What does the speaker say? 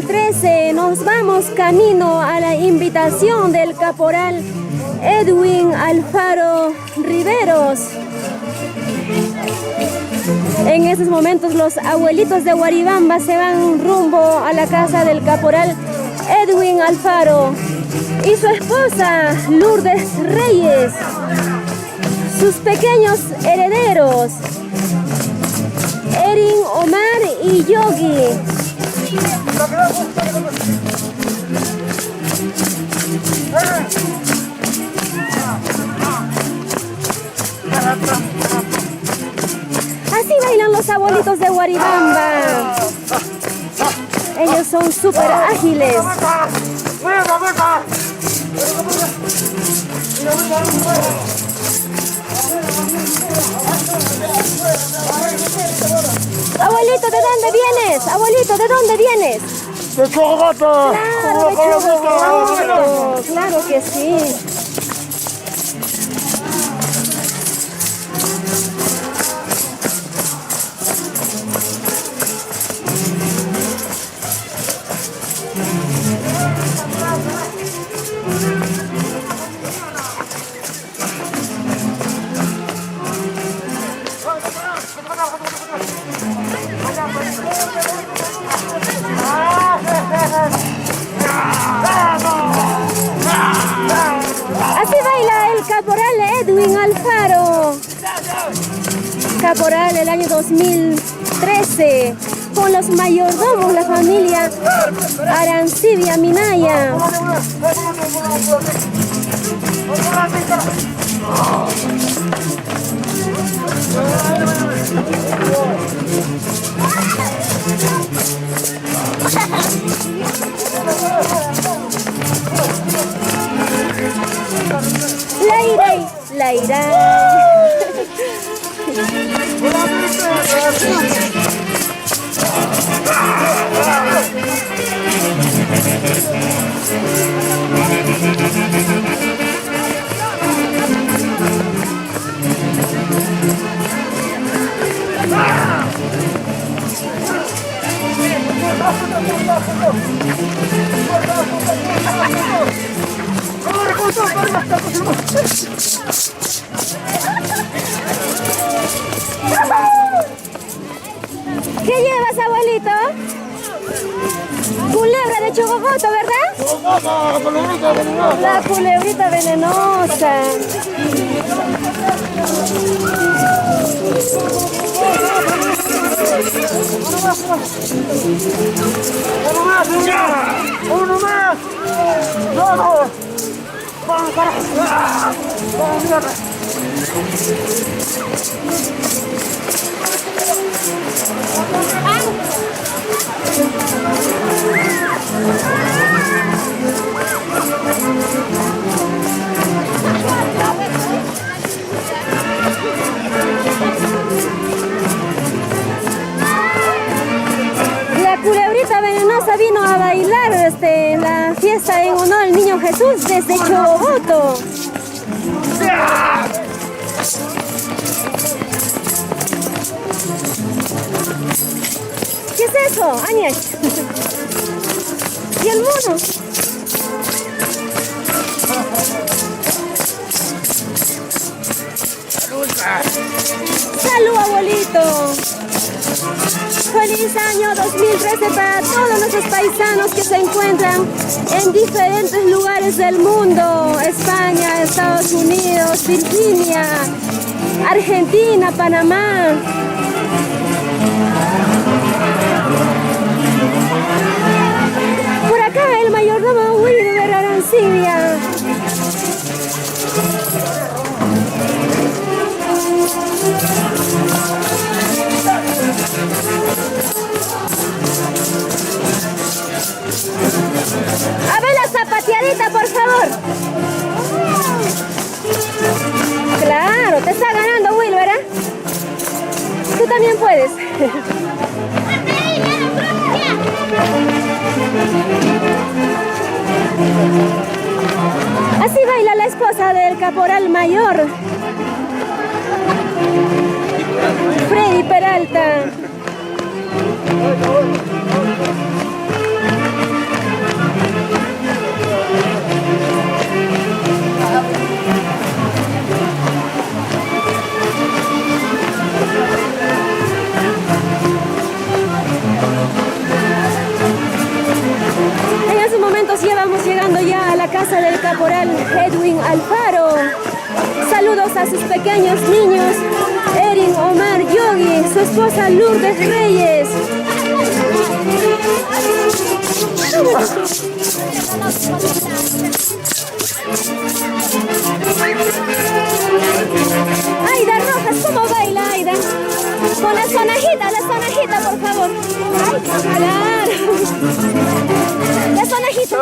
2013 nos vamos camino a la invitación del caporal Edwin Alfaro Riveros. En estos momentos los abuelitos de Guaribamba se van rumbo a la casa del caporal Edwin Alfaro y su esposa Lourdes Reyes, sus pequeños herederos Erin, Omar y Yogi. Así bailan los abuelitos de Guaribamba. Ellos son súper ágiles. Abuelito, ¿de dónde vienes? Abuelito, ¿de dónde vienes? De Chogogoto. Claro, de Chogogoto. Claro que sí. Así baila el caporal Edwin Alfaro, caporal del año 2013, con los mayordomos, la familia Arancibia Minaya. La irá. ¿Qué llevas, abuelito? Culebra de Chogogoto, ¿verdad? La culebrita venenosa. Uno más. No. Vamos. La culebrita venenosa vino a bailar en la fiesta en honor al Niño Jesús desde Chogogoto. ¿Qué es eso, Áñez? ¿Y el mono? ¡Salud, abuelito! Feliz año 2013 para todos nuestros paisanos que se encuentran en diferentes lugares del mundo: España, Estados Unidos, Virginia, Argentina, Panamá. Por acá el mayordomo Wilber Arancibia. A ver la zapateadita, por favor. Claro, te está ganando Wilber, ¿eh? Tú también puedes. Así baila la esposa del caporal mayor, Freddy Peralta. casa del caporal Edwin Alfaro. Saludos a sus pequeños niños, Erin, Omar, Yogi, su esposa Lourdes Reyes. Aida Rojas, ¿cómo baila Aida? Con la sonajita, por favor. Claro. La sonajita.